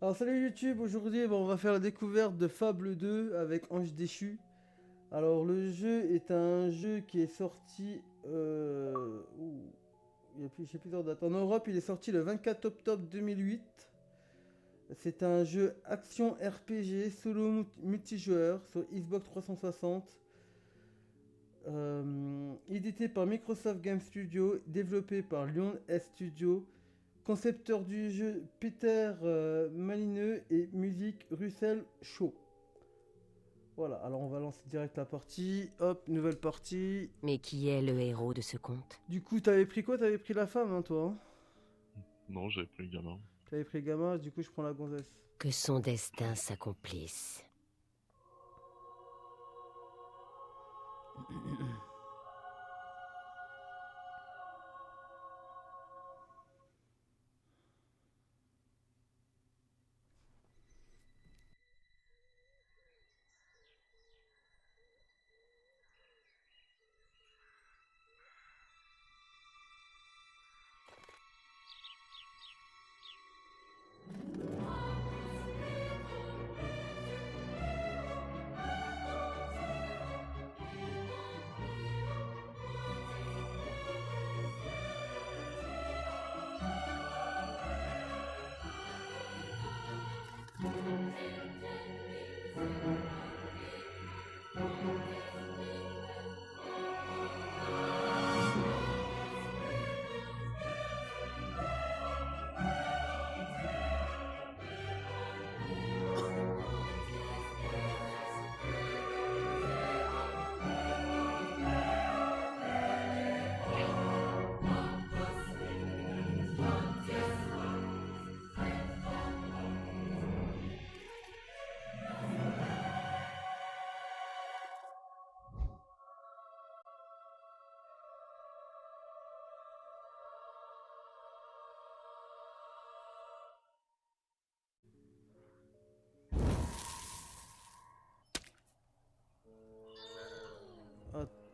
Alors salut YouTube, aujourd'hui on va faire la découverte de Fable 2 avec Ange Déchu. Alors le jeu est un jeu qui est sorti... il y a plus, je sais plus en date. En Europe il est sorti le 24 octobre 2008. C'est un jeu action RPG solo multijoueur sur Xbox 360. Édité par Microsoft Game Studio, développé par Lyon S Studio. Concepteur du jeu Peter Malineux et musique Russell Shaw. Voilà, alors on va lancer direct la partie. Hop, nouvelle partie. Mais qui est le héros de ce conte? Du coup, t'avais pris quoi? T'avais pris la femme, hein, toi, hein? Non, j'avais pris le gamin. T'avais pris le gamin, du coup je prends la gonzesse. Que son destin s'accomplisse.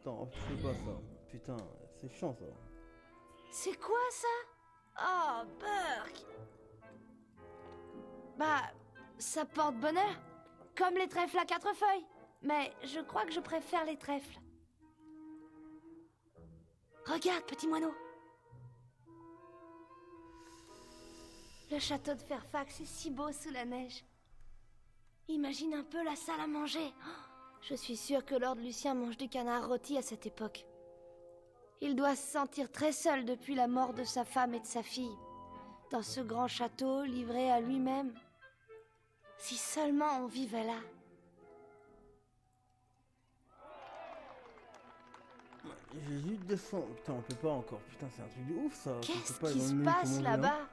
Attends, je fais pas ça. Putain, c'est chiant ça. C'est quoi ça? Oh, Burk! Bah, ça porte bonheur. Comme les trèfles à quatre feuilles. Mais je crois que je préfère les trèfles. Regarde, petit moineau. Le château de Fairfax est si beau sous la neige. Imagine un peu la salle à manger. Oh, je suis sûre que Lord Lucien mange du canard rôti à cette époque. Il doit se sentir très seul depuis la mort de sa femme et de sa fille. Dans ce grand château, livré à lui-même. Si seulement on vivait là. J'ai juste descendu. Putain, on peut pas encore. Putain, c'est un truc de ouf ça. Qu'est-ce Pas qui dans le se menu passe comme on veut, là-bas?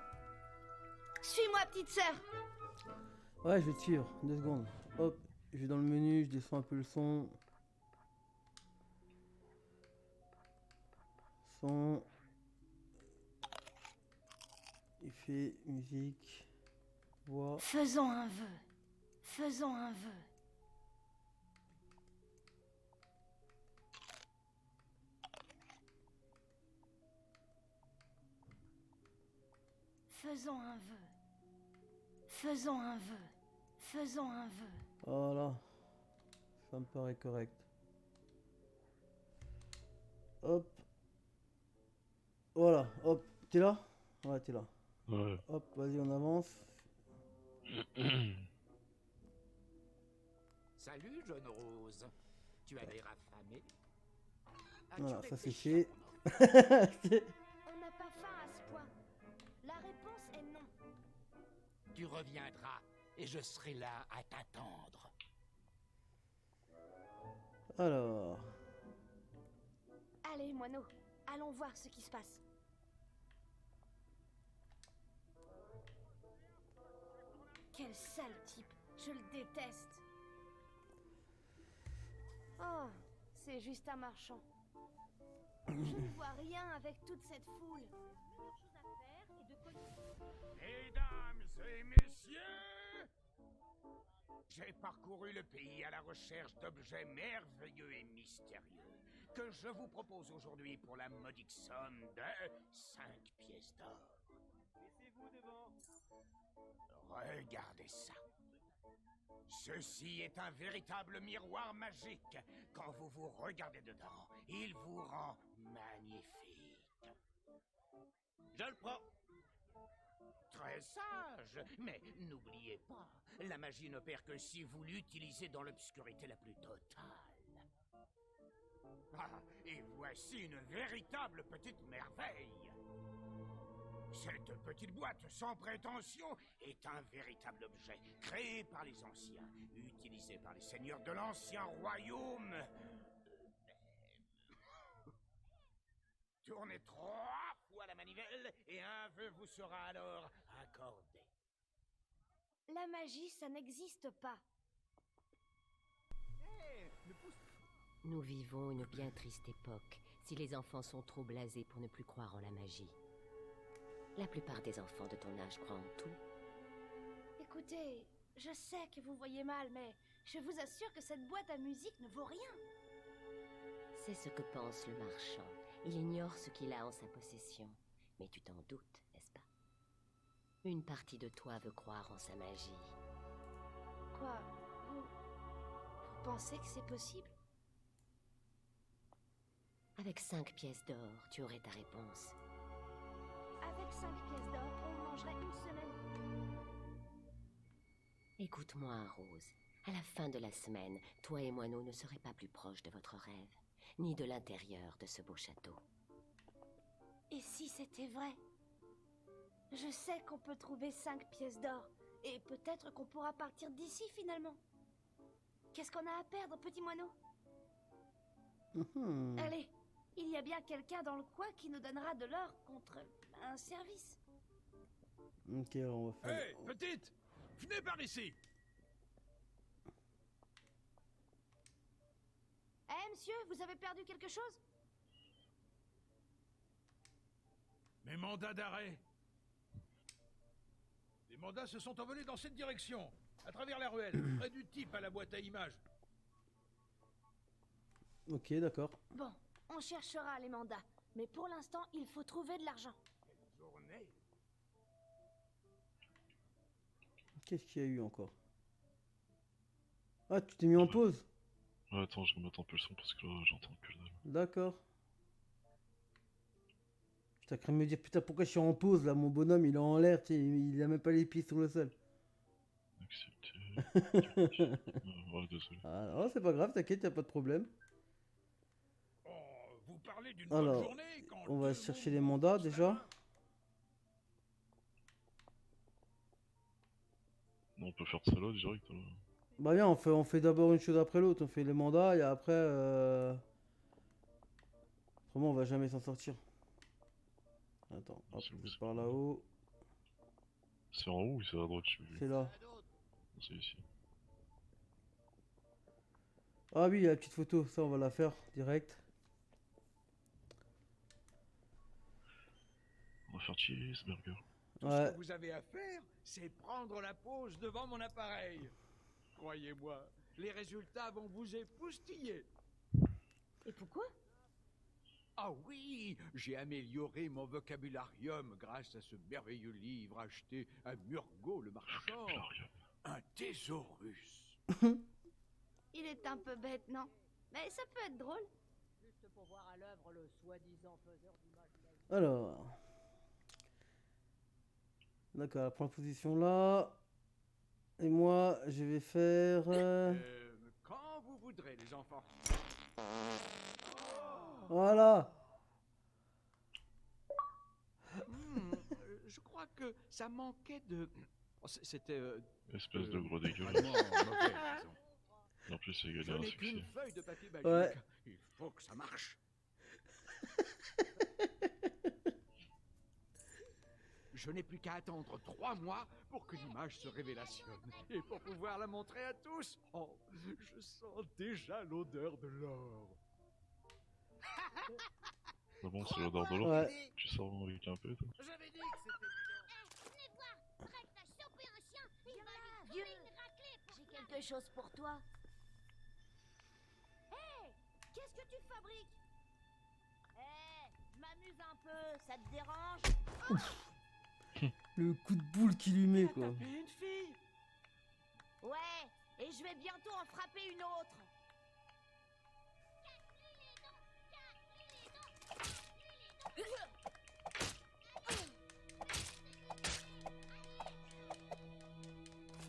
Suis-moi, petite sœur. Ouais, je tire. 2 secondes. Hop, je vais dans le menu, je descends un peu le son. Son. Effet, musique. Voix. Faisons un vœu. Faisons un vœu. Faisons un vœu. Faisons un vœu. Faisons un vœu. Voilà. Ça me paraît correct. Hop. Voilà, hop. T'es là? Ouais, t'es là. Ouais. Hop, vas-y, on avance. Salut, jeune rose. Tu as l'air affamée. As-tu Voilà, ça c'est réfléchi à fait. mon offre? On n'a pas faim à ce point. La réponse est non. Tu reviendras et je serai là à t'attendre. Alors. Allez, moineau. Allons voir ce qui se passe. Quel sale type. Je le déteste. Oh, c'est juste un marchand. Je ne vois rien avec toute cette foule. Meilleure chose à faire est de cogner. Mesdames et messieurs, j'ai parcouru le pays à la recherche d'objets merveilleux et mystérieux que je vous propose aujourd'hui pour la modique somme de 5 pièces d'or. Laissez-vous devant. Regardez ça. Ceci est un véritable miroir magique. Quand vous vous regardez dedans, il vous rend magnifique. Je le prends. Très sage, mais n'oubliez pas, la magie n'opère que si vous l'utilisez dans l'obscurité la plus totale. Ah, et voici une véritable petite merveille. Cette petite boîte sans prétention est un véritable objet créé par les anciens, utilisé par les seigneurs de l'ancien royaume. Tournez 3 fois la manivelle et un vœu vous sera alors accordé. La magie, ça n'existe pas. Nous vivons une bien triste époque si les enfants sont trop blasés pour ne plus croire en la magie. La plupart des enfants de ton âge croient en tout. Écoutez, je sais que vous voyez mal, mais je vous assure que cette boîte à musique ne vaut rien. C'est ce que pense le marchand. Il ignore ce qu'il a en sa possession. Mais tu t'en doutes, n'est-ce pas? Une partie de toi veut croire en sa magie. Quoi, vous pensez que c'est possible? Avec 5 pièces d'or, tu aurais ta réponse. Avec 5 pièces d'or, on mangerait une semaine. Écoute-moi, Rose. À la fin de la semaine, toi et Moineau ne serez pas plus proches de votre rêve, ni de l'intérieur de ce beau château. Et si c'était vrai? Je sais qu'on peut trouver 5 pièces d'or, et peut-être qu'on pourra partir d'ici finalement. Qu'est-ce qu'on a à perdre, petit moineau? Allez, il y a bien quelqu'un dans le coin qui nous donnera de l'or contre un service. Ok, on va faire... Hé, petite! Venez par ici! Eh, monsieur, vous avez perdu quelque chose? Mes mandats d'arrêt. Les mandats se sont envolés dans cette direction, à travers la ruelle, près du type à la boîte à images. Ok, d'accord. Bon, on cherchera les mandats, mais pour l'instant, il faut trouver de l'argent. Journée. Qu'est-ce qu'il y a eu encore? Ah, tu t'es mis en pause? Ouais, attends, je vais mettre un peu le son parce que là, j'entends que dalle. D'accord. T'as cru me dire, putain, pourquoi je suis en pause là? Mon bonhomme, il est en l'air, tu sais, il a même pas les pieds sur le sol. Accepter. Ouais, désolé. Ah non, c'est pas grave, t'inquiète, y'a pas de problème. Oh, vous parlez d'une Alors, bonne journée quand on va deux chercher mondes les mandats se déjà. battent. Non, on peut faire ça là direct. Là. Bah bien, on fait d'abord une chose après l'autre, on fait les mandats et après... Autrement, on va jamais s'en sortir. Attends, hop, C'est où, je c'est par où là-haut. C'est en haut ou c'est à droite? C'est là. C'est ici. Ah oui, la petite photo, ça on va la faire direct. On va faire cheeseburger. Tout Ouais. ce que vous avez à faire, c'est prendre la pause devant mon appareil. Croyez-moi, les résultats vont vous époustiller. Et pourquoi? Ah oui, j'ai amélioré mon vocabularium grâce à ce merveilleux livre acheté à Murgot le marchand. Vocabularium. Un thésaurus. Il est un peu bête, non? Mais ça peut être drôle. Juste pour voir à l'œuvre le soi-disant faiseur d'images. Alors. D'accord, la première position là. Et moi, je vais faire... Quand vous voudrez, les enfants. Voilà. Je crois que ça manquait de... C'était... Espèce de gros dégueulasse. vraiment mauvais, disons. Et en plus, c'est Je égalé à un n'ai qu'une succès. feuille de papier magique. Ouais. Il faut que ça marche. Je n'ai plus qu'à attendre 3 mois pour que l'image se révélationne. Et pour pouvoir la montrer à tous. Oh, je sens déjà l'odeur de l'or. Ah bon, c'est l'odeur de l'or? Ouais. Tu sors avec un peu, toi? J'avais dit que c'était... Venez voir, Drake a chopé un chien. Il va lui donner une raclée. J'ai quelque chose pour toi. Hé, qu'est-ce que tu fabriques? Hé, je m'amuse un peu, ça te dérange? Le coup de boule qu'il lui met, quoi. Taper une fille. Ouais, et je vais bientôt en frapper une autre.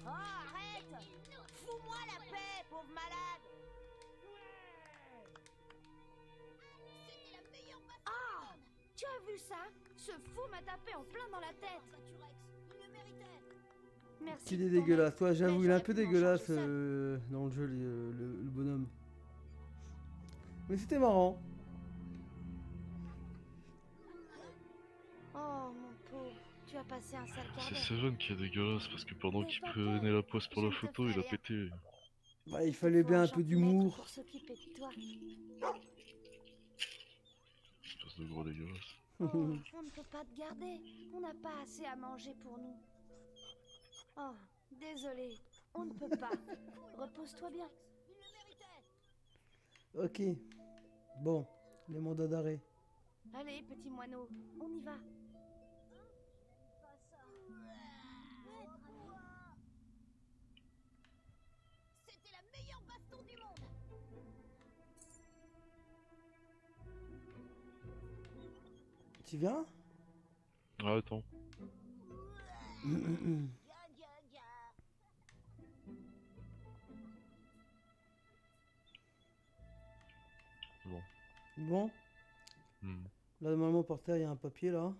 Oh, arrête! Fous-moi la paix, pauvre malade! Ah! Tu as vu ça? Ce fou m'a tapé en plein dans la tête! Merci. Qu'il est de ton dégueulasse. aide, Ouais, j'avoue, mais il est un j'aurais peu pu m'en dégueulasse charger seule. dans le jeu, le bonhomme. Mais c'était marrant. Oh, mon pauvre, tu as passé un sale quart C'est d'heure. Seven qui est dégueulasse parce que pendant N'aie qu'il pas prenait peur, la pose pour la je ne te photo, il a ferai rien. pété. Bah, il te fallait faut bien un un peu gentil maître d'humour. pour s'occuper de toi. Espèce de gros dégueulasse. Oh, on ne peut pas te garder. On n'a pas assez à manger pour nous. Oh, désolé. On ne peut pas. Repose-toi bien. Ok. Bon, les mandats d'arrêt. Allez, petit moineau, on y va. C'était la meilleure baston du monde. Tu viens? Ah, attends. Bon. Bon, Hmm. là normalement par terre il y a un papier là.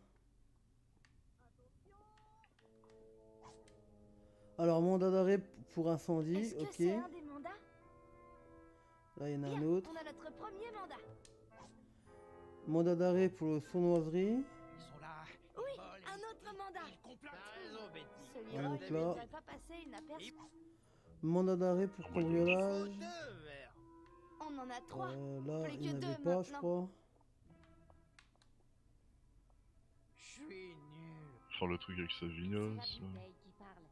Alors mandat d'arrêt pour incendie, Est-ce que ok. c'est un des mandats? Là il y en a un Bien, autre. on a notre premier mandat. Mandat d'arrêt pour le sournoiserie. Ils sont là. Oui, Ils volent, un ils- autre mandat. Ils complotent. T'as raison, Betty. Celui-là donc ne là. devrait pas passer inaperçu. Mandat d'arrêt pour Ah, bah, cambriolage. On en a trois. Là Plus il n'y que en deux avait pas je maintenant. crois. Je suis nul. Faire le truc avec sa C'est la vignosse. bouteille qui parle.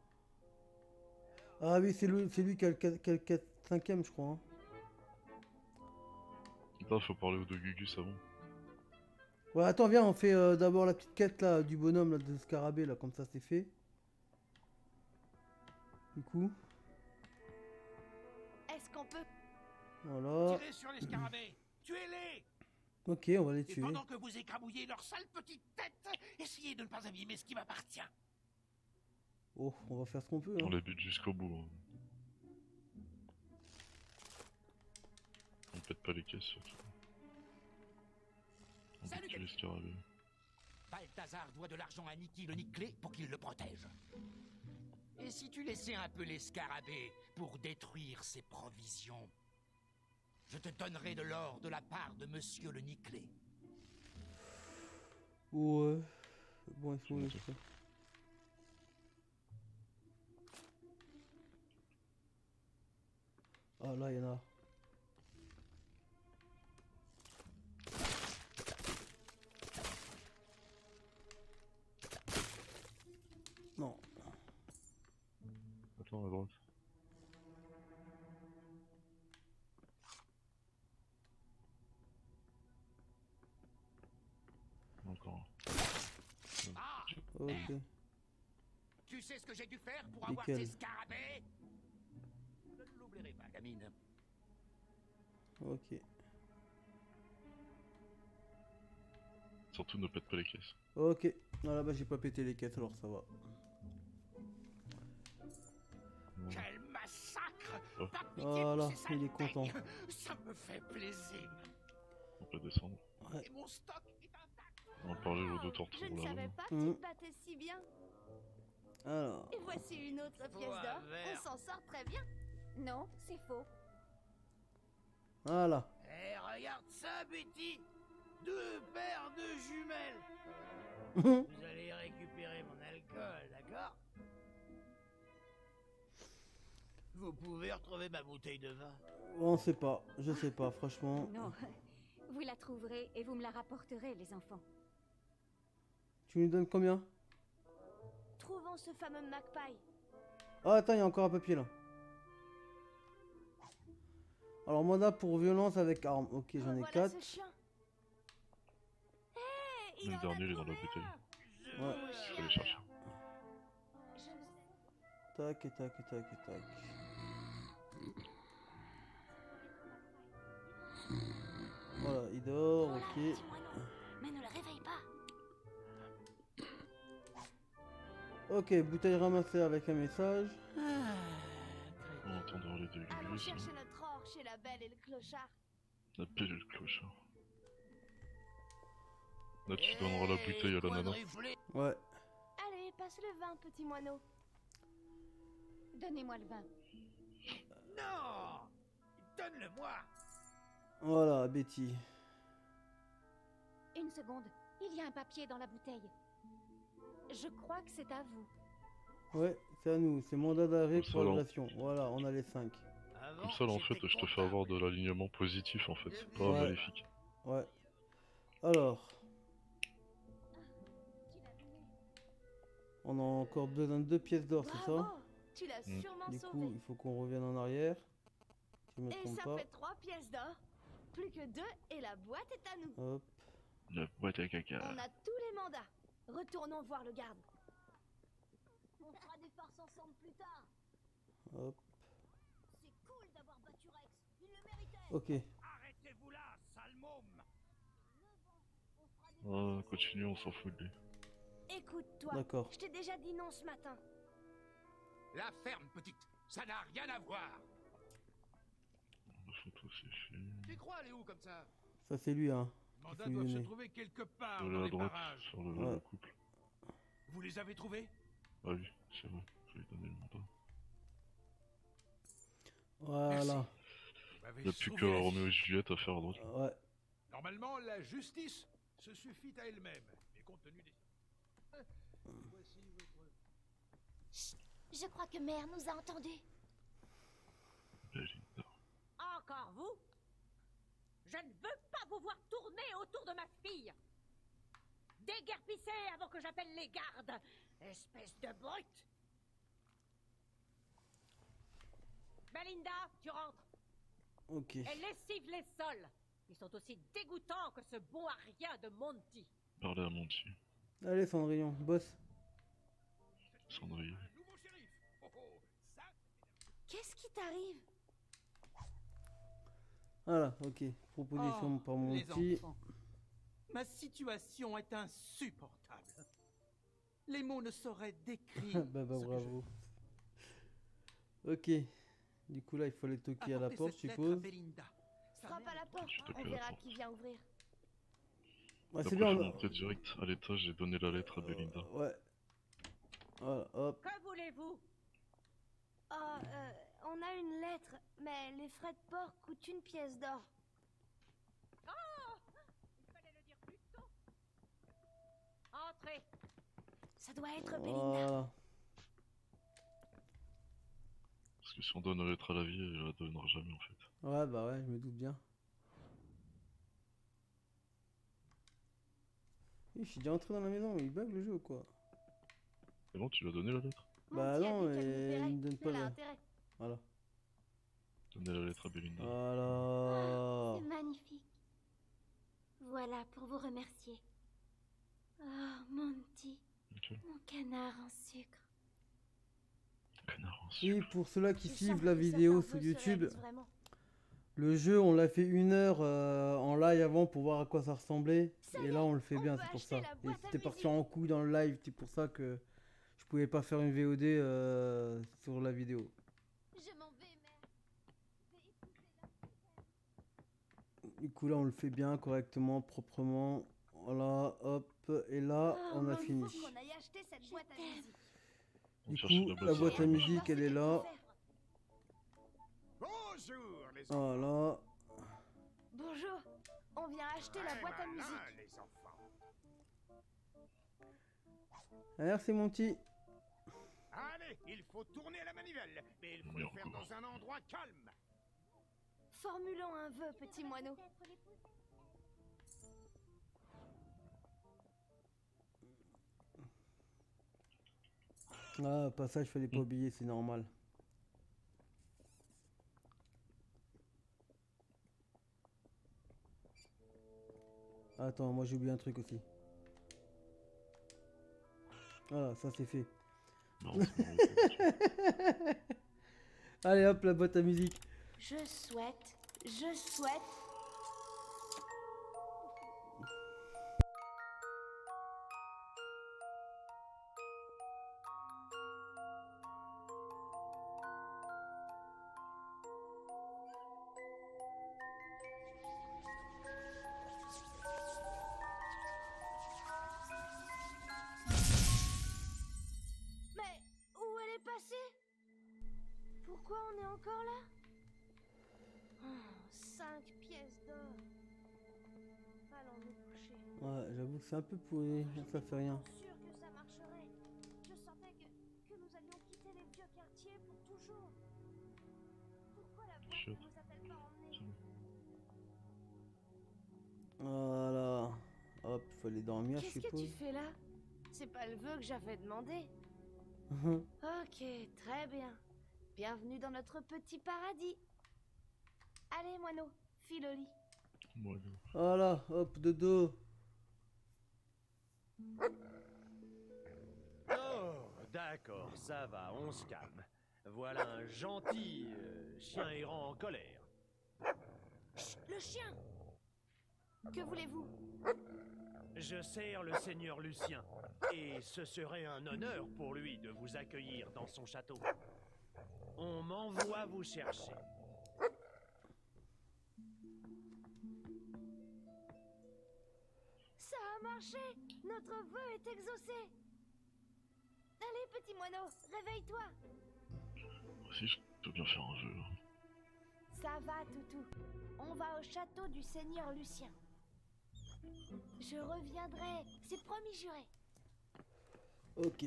Ah oui c'est lui qui a le 5ème je crois. Hein. Putain, faut parler aux deux Gugus avant. Ouais attends viens on fait d'abord la petite quête là du bonhomme là, de scarabée là comme ça c'est fait. Du coup. Est-ce qu'on peut... Voilà. Tirez sur les scarabées. Tuez-les. Ok on va les Et tuer. pendant que vous écrabouillez leur sale petite tête, essayez de ne pas abîmer ce qui m'appartient. Oh on va faire ce qu'on peut On hein. les bute jusqu'au bout. Hein. On pète pas les caisses surtout. On Salut, bute que les Betty. scarabées. Balthazar doit de l'argent à Niki le Niclé pour qu'il le protège. Et si tu laissais un peu les scarabées pour détruire ses provisions, je te donnerai de l'or de la part de Monsieur le Niclé. Ouais. Bon il faut C'est les bon, faire. Ah là il y en a. Non. Attends, à droite. Encore un. Ah, Ok. tu sais ce que j'ai dû faire pour avoir Lesquels? ces scarabées? Je ne l'oublierai pas, gamine. Ok. Surtout ne pète pas les caisses. Ok. Non là-bas j'ai pas pété les caisses alors ça va. Voilà. Quel massacre! Oh. Pas pitié Voilà, pour ces sales il est content. beignes. Ça me fait plaisir. On peut descendre. Ouais. Et mon stock est intact. On va parler aux deux Oh, tortues je ne là-bas. savais pas que Mhm. tu te battais si bien. Alors. Et voici une autre pièce d'or. On s'en sort très bien. Non, c'est faux. Voilà. Eh, regarde ça, Betty! 2 paires de jumelles! Vous allez récupérer mon alcool, d'accord? Vous pouvez retrouver ma bouteille de vin. On sait pas. Je sais pas franchement. Non, vous la trouverez et vous me la rapporterez, les enfants. Tu nous donnes combien? Trouvons ce fameux Magpie. Ah attends il y a encore un papier là. Alors mandat pour violence avec arme. Ok j'en ai Revoilà 4. ce chien. Le dernier, il est dans la bouteille. Ouais. Je vais les chercher. Tac et tac et tac et tac. Voilà, il dort, Voilà, ok. petit moineau. Mais ne le réveille pas. Ok, bouteille ramassée avec un message. On va attendre les deux Allons gus, là. chercher notre or chez la belle et le clochard. La pelle et le clochard. Là, tu donneras la bouteille à la nana. Ouais. Allez, passe le vin, petit moineau. Donnez-moi le vin. Non! Donne-le-moi! Voilà, Betty. Une seconde. Il y a un papier dans la bouteille. Je crois que c'est à vous. Ouais, c'est à nous. C'est mandat d'arrêt Comme pour ça, là. agression. Voilà, on a les 5. Comme ça, là, en fait, je te fais avoir de l'alignement positif, en fait. Pas Ouais. maléfique. Ouais. Alors. On a encore besoin de 2 pièces d'or, c'est ça? Bravo, tu l'as Mm. sûrement Du sauvé. coup, il faut qu'on revienne en arrière. Si je me Et trompe ça pas. fait 3 pièces d'or. Plus que 2 et la boîte est à nous. Hop, La boîte à caca. On a tous les mandats. Retournons voir le garde. On fera des farces ensemble plus tard. hop. C'est cool d'avoir battu Rex. Il le méritait. Ok. Arrêtez-vous là, sale môme! Ah, continue, on s'en fout de lui. Écoute-toi. D'accord. Je t'ai déjà dit non ce matin. La ferme, petite, ça n'a rien à voir! La photo, c'est fait. Tu crois aller où comme ça? Ça, c'est lui, hein. Mandat faut lui doit se donner. trouver quelque part De dans la les droite, parages. sur le Ouais. couple. Vous les avez trouvés? Ah oui, c'est bon, je vais lui donner le mandat. Voilà. Vous m'avez Il n'y a plus sauvé que la vie. Roméo et Juliette à faire à droite. Ouais. Normalement, la justice se suffit à elle-même. Mais compte tenu des... Voici votre... Je crois que mère nous a entendus. Belinda. Encore vous? Je ne veux pas vous voir tourner autour de ma fille. Déguerpissez avant que j'appelle les gardes. Espèce de brute. Belinda, tu rentres. Ok. Et lessive les sols. Ils sont aussi dégoûtants que ce bon à rien de Monty. Parlez à Monty. Allez, Cendrillon, boss. Cendrillon. Un nouveau shérif. Oh oh, ça... Qu'est-ce qui t'arrive? Voilà, ok. Proposition Oh, par les Monty. enfants. Ma situation est insupportable. Les mots ne sauraient décrire. Bah, ce que je bravo. Ok. Du coup, là, il faut aller toquer à la Apportez porte, je cette lettre à suppose. Belinda. Sa Frappe mère à la porte. Je toque On à la verra porte. qui vient ouvrir. Ouais, c'est Après, bien. je vais montrer direct à l'étage, j'ai donné la lettre à Belinda. Ouais. Voilà, hop. Que voulez-vous? Oh, on a une lettre, mais les frais de port coûtent 1 pièce d'or. Il fallait le dire plus tôt. Entrez. Ça doit être Belinda. Voilà. Parce que si on donne la lettre à la vie, elle la donnera jamais en fait. Ouais, bah ouais, je me doute bien. Oui, je suis déjà entré dans la maison, mais il bug le jeu ou quoi? C'est bon, tu lui as donné la lettre? Bah Monty a non, dit qu'elle nous mais paierait. il me donne pas Elle a le... intérêt. Voilà. Donnez la lettre à Belinda. Voilà. C'est magnifique. Voilà pour vous remercier. Oh, Monty, Ok. mon canard en sucre. Canard en Et sucre. pour ceux-là qui Je suivent savais la que vidéo certains sur vœux se YouTube, réalisent vraiment. le jeu, on l'a fait 1 heure en live avant pour voir à quoi ça ressemblait. Ça Et y là, est, on le fait on bien, peut c'est pour acheter ça. la Et boîte à c'était parti musique. en couille dans le live, c'est pour ça que je pouvais pas faire une VOD sur la vidéo. Je m'en vais, mère. Je vais épouser la Du coup, là, on le fait bien, correctement, proprement. Voilà, hop. Et là, Oh, on a il fini. faut qu'on aille acheter cette boîte à musique. On Du cherche coup, la boîte à musique. musique, elle est là. Bonjour, les enfants! Voilà. Bonjour. On vient acheter la Très boîte à malin, musique. les enfants. Merci, Monty. Allez, il faut tourner la manivelle, mais il faut Mais le faire encore. dans un endroit calme. Formulons un vœu, petit moineau. Ah, passage, fallait pas oublier, c'est normal. Attends, moi j'ai oublié un truc aussi. Voilà, ça c'est fait. Non, c'est Naruto. Allez hop, la boîte à musique. Je souhaite. Mais où elle est passée? Pourquoi on est encore là? 5 pièces d'or. Allons nous coucher. Ouais, j'avoue que c'est un peu pourri, ça fait rien. Je suis sûre que ça marcherait. Je sentais que nous allions quitter les vieux quartiers pour toujours. Pourquoi la boîte ne Chut. nous a-t-elle pas emmenés? Voilà. Hop, faut aller dormir, je Qu'est-ce que suppose. tu fais là? C'est pas le vœu que j'avais demandé. Ok, très bien. Bienvenue dans notre petit paradis. Allez, moineau, file au lit. Moi, non. Voilà, hop, dodo. Oh, d'accord, ça va, on se calme. Voilà un gentil chien errant en colère. Le chien! Que voulez-vous? Je sers le seigneur Lucien, et ce serait un honneur pour lui de vous accueillir dans son château. On m'envoie vous chercher. Ça a marché! Notre vœu est exaucé! Allez, petit moineau, réveille-toi! Moi aussi, je peux bien faire un jeu. Ça va, toutou. On va au château du seigneur Lucien. Je reviendrai, c'est promis juré. Ok.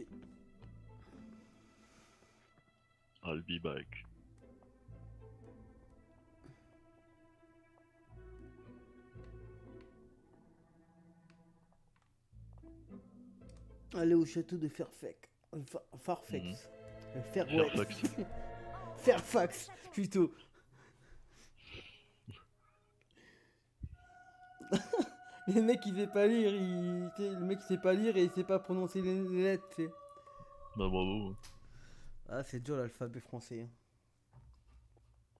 I'll be back. Aller au château de Fairfax. Fairfax. Fairfax. Fairfax, plutôt. Le mec il sait pas lire, tu sais, le mec il sait pas lire et il sait pas prononcer les lettres, tu sais. Bah bravo. Ah, c'est dur l'alphabet français. Hein.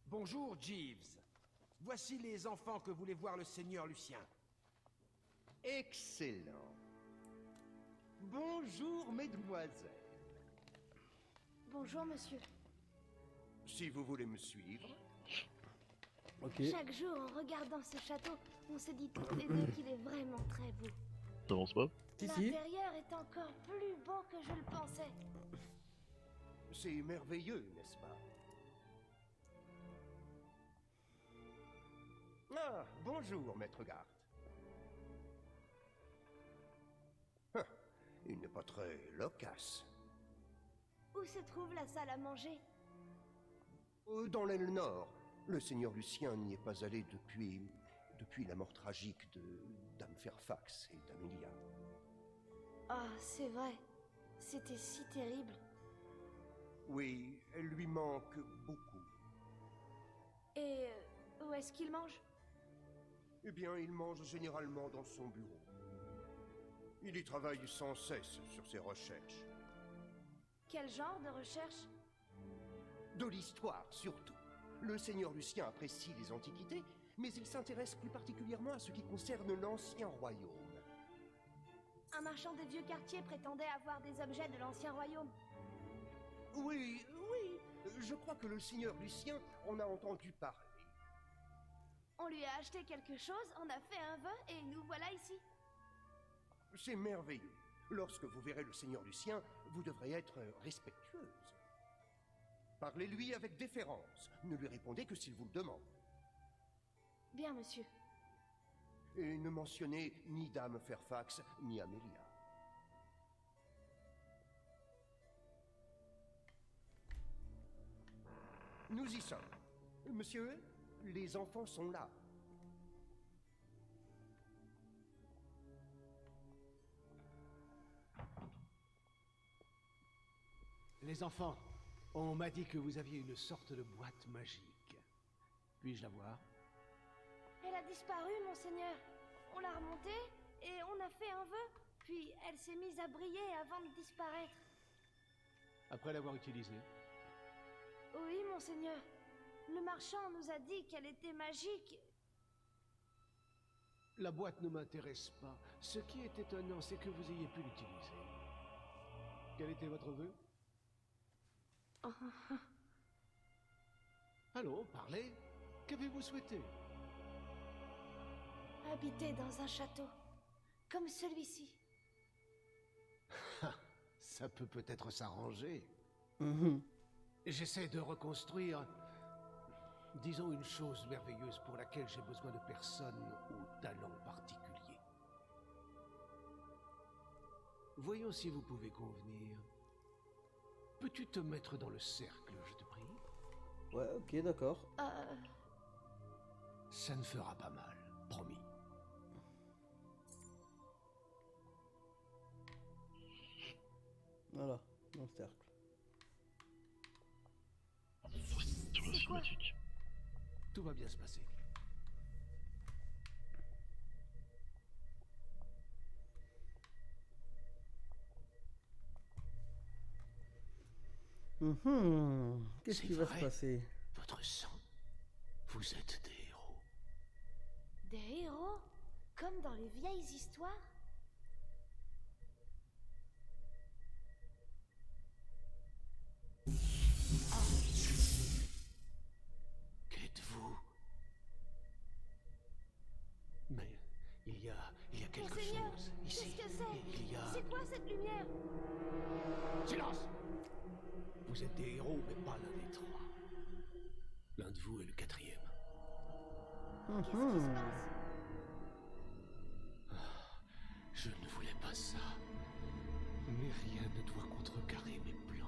Bonjour, Jeeves. Voici les enfants que voulait voir le seigneur Lucien. Excellent. Bonjour, mesdemoiselles. Bonjour, monsieur. Si vous voulez me suivre. Ok. Chaque jour, en regardant ce château, on se dit tous les deux qu'il est vraiment très beau. T'avances pas? Si, si. L'intérieur est encore plus beau que je le pensais. C'est merveilleux, n'est-ce pas? Ah, bonjour, maître Gart. Ah, il n'est pas très loquace. Où se trouve la salle à manger? Dans l'aile nord, le seigneur Lucien n'y est pas allé depuis la mort tragique de Dame Fairfax et d'Amelia. Ah, c'est vrai. C'était si terrible. Oui, elle lui manque beaucoup. Et où est-ce qu'il mange? Eh bien, il mange généralement dans son bureau. Il y travaille sans cesse sur ses recherches. Quel genre de recherche? De l'histoire, surtout. Le seigneur Lucien apprécie les antiquités, mais il s'intéresse plus particulièrement à ce qui concerne l'ancien royaume. Un marchand des vieux quartiers prétendait avoir des objets de l'ancien royaume. Oui, je crois que le seigneur Lucien en a entendu parler. On lui a acheté quelque chose, on a fait un vœu et nous voilà ici. C'est merveilleux. Lorsque vous verrez le seigneur Lucien, vous devrez être respectueuse. Parlez-lui avec déférence. Ne lui répondez que s'il vous le demande. Bien, monsieur. Et ne mentionnez ni Dame Fairfax, ni Amelia. Nous y sommes. Monsieur, les enfants sont là. Les enfants, on m'a dit que vous aviez une sorte de boîte magique. Puis-je la voir? Elle a disparu, monseigneur. On l'a remontée et on a fait un vœu. Puis elle s'est mise à briller avant de disparaître. après l'avoir utilisée. Oui, monseigneur. Le marchand nous a dit qu'elle était magique. La boîte ne m'intéresse pas. Ce qui est étonnant, c'est que vous ayez pu l'utiliser. Quel était votre vœu? Allons, parlez. Qu'avez-vous souhaité? Habiter dans un château, comme celui-ci. Ça peut peut-être s'arranger. Mhm. J'essaie de reconstruire, disons, une chose merveilleuse pour laquelle j'ai besoin de personnes au talent particulier. Voyons si vous pouvez convenir. Peux-tu te mettre dans le cercle, je te prie? Ouais, ok, d'accord. Ça ne fera pas mal, promis. Voilà, dans le cercle. Sur la cinématique. Tout va bien se passer. Qu'est-ce C'est qui va se vrai. passer? Votre sang, vous êtes des héros. Des héros? Comme dans les vieilles histoires? Qu'êtes-vous? Mais il y a quelque Monseigneur, chose ici. qu'est-ce que c'est? Il y a... C'est quoi cette lumière? Silence! Vous êtes des héros, mais pas l'un des trois. L'un de vous est le quatrième. Qu'est-ce qui se passe? Je ne voulais pas ça. Mais rien ne doit contrecarrer mes plans.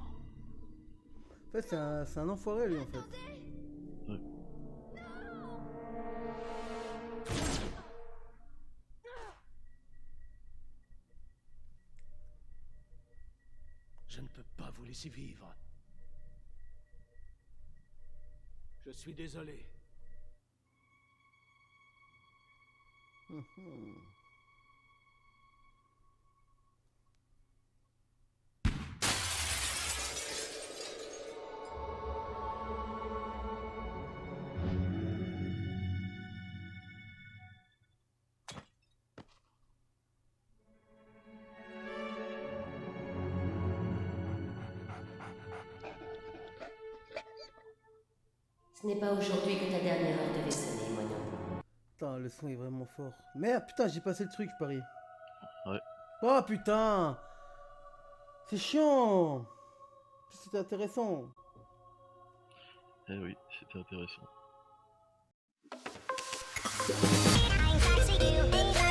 En fait, c'est un enfoiré, lui, en fait. Je ne peux pas vous laisser vivre. Je suis désolé. Ce n'est pas aujourd'hui que ta dernière heure devait sonner, moi non. Putain, le son est vraiment fort. Merde, putain, j'ai passé le truc, je parie. Ouais. Oh putain! C'est chiant! C'était intéressant. Eh oui, c'était intéressant. I'm